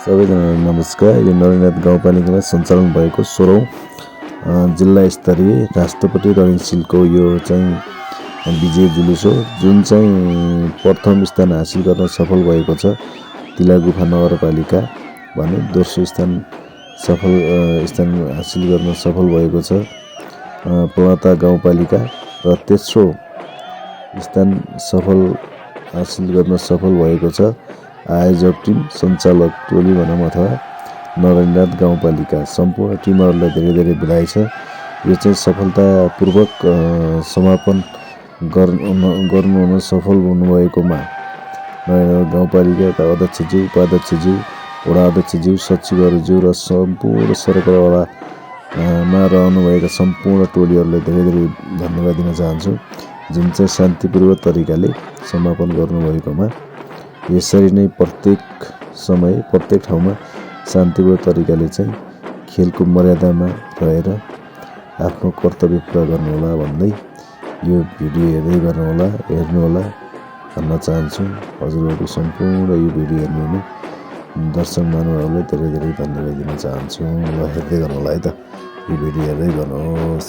सबैजनालाई नमस्कार। यो नरेन्द्र गाउँपालिकामा सञ्चालन भएको 16औं जिल्ला स्तरीय राष्ट्रपति रनिङशीलको यो चाहिँ विजय जुलुस हो, जुन चाहिँ प्रथम स्थान हासिल गर्न सफल भएको छ तिलागुफा नगरपालिका भने, दोस्रो स्थान हासिल गर्न सफल भएको छ पलता गाउँपालिका र तेस्रो स्थान हासिल गर्न सफल भएको छ आयोजक टिम, सञ्चालक टोली भनौँ अथवा नरेन्द्र गाउँपालिका। सम्पूर्ण टिमहरूलाई धेरै धेरै बधाई छ। यो चाहिँ सफलतापूर्वक समापन गर्नुहुन सफल हुनुभएकोमा नरेन्द्र गाउँपालिकाका अध्यक्षज्यू, उपाध्यक्षज्यू, वडा अध्यक्षज्यू, सचिवहरूज्यू र सम्पूर्ण सरकारवालामा रहनुभएका सम्पूर्ण टोलीहरूलाई धेरै धेरै धन्यवाद दिन चाहन्छु, जुन चाहिँ शान्तिपूर्वक तरिकाले समापन गर्नुभएकोमा। यसरी नै प्रत्येक समय प्रत्येक ठाउँमा शान्तिपूर्ण तरिकाले चाहिँ खेलको मर्यादामा रहेर आफ्नो कर्तव्य पुरा गर्नुहोला भन्दै यो भिडियो हेर्नुहोला भन्न चाहन्छु। हजुरहरू सम्पूर्ण यो भिडियो हेर्नुहुने दर्शक महानुभावहरूलाई धेरै धेरै धन्यवाद दिन चाहन्छु। ल हेर्दै गर्नुहोला है त, यो भिडियो हेर्दै गर्नुहोस्।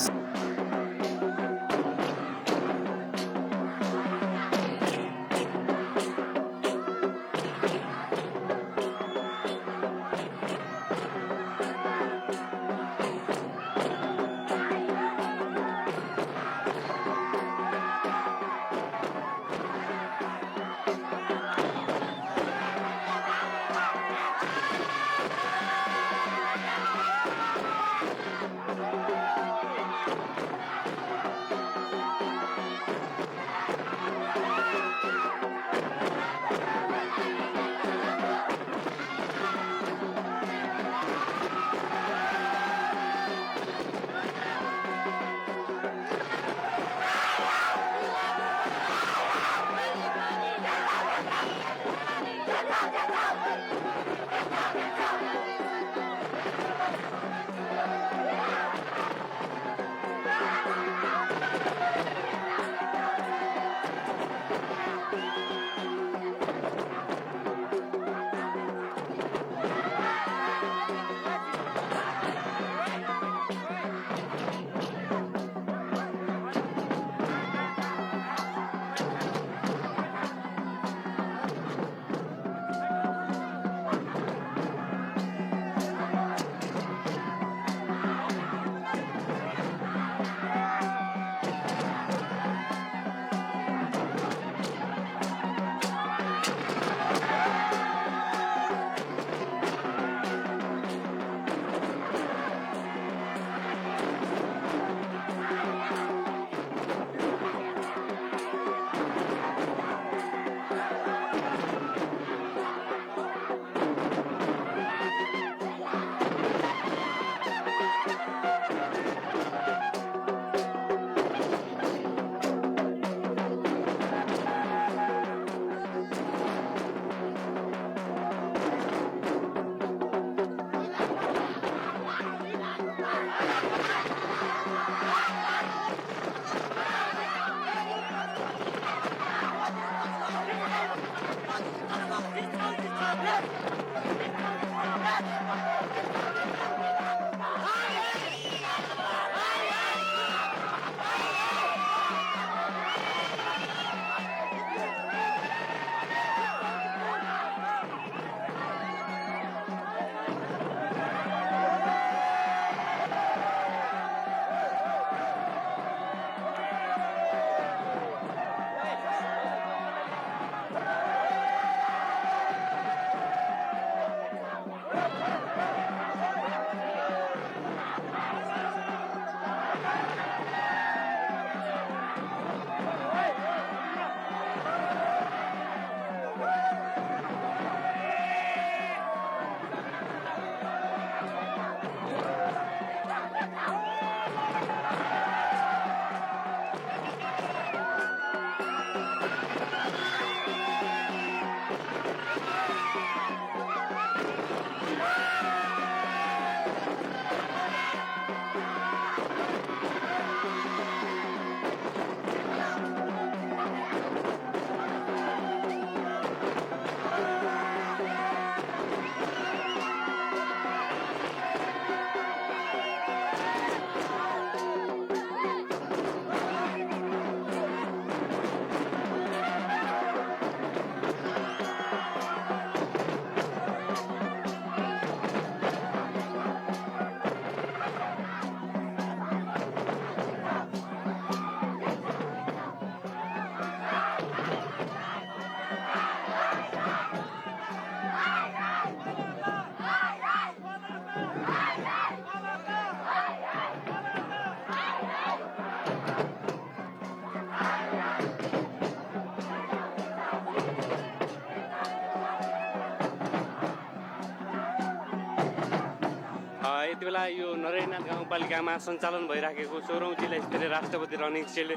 यति बेला यो नरहरीनाथ गाउँपालिकामा सञ्चालन भइराखेको 16औं जिल्ला स्तरीय राष्ट्रपति रनिङ सिल्ड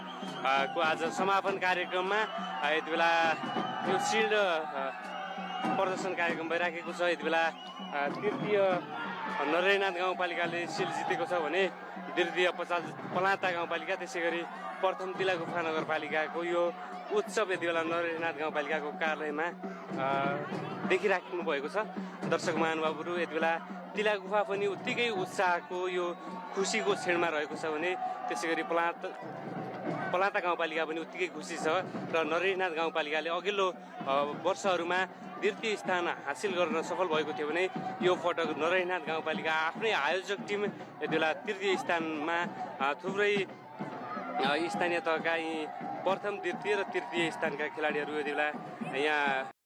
को आज समापन कार्यक्रममा यति बेला यो सिल्ड प्रदर्शन कार्यक्रम भइराखेको छ। यति बेला तृतीय नरहरीनाथ गाउँपालिकाले सिल्ड जितेको छ भने द्वितीय पलाता गाउँपालिका, त्यसै गरी प्रथम तिलागुफा नगरपालिकाको यो उत्सव यति बेला नरहरीनाथ गाउँपालिकाको कार्यालयमा देखिराख्नु भएको छ। दर्शक महानुभावहरू, यति बेला तिलागुफा पनि उत्तिकै उत्साहको यो खुसीको क्षणमा रहेको छ भने त्यसै गरी पलाता गाउँपालिका पनि उत्तिकै खुसी छ र नरहरीनाथ गाउँपालिकाले अघिल्लो वर्षहरूमा द्वितीय स्थान हासिल गर्न सफल भएको थियो भने यो पटक नरहरीनाथ गाउँपालिका आफ्नै आयोजक टिम यति बेला तृतीय स्थानमा थुप्रै स्थानीय तहका प्रथम, द्वितीय र तृतीय स्थानका खेलाडीहरू यति बेला यहाँ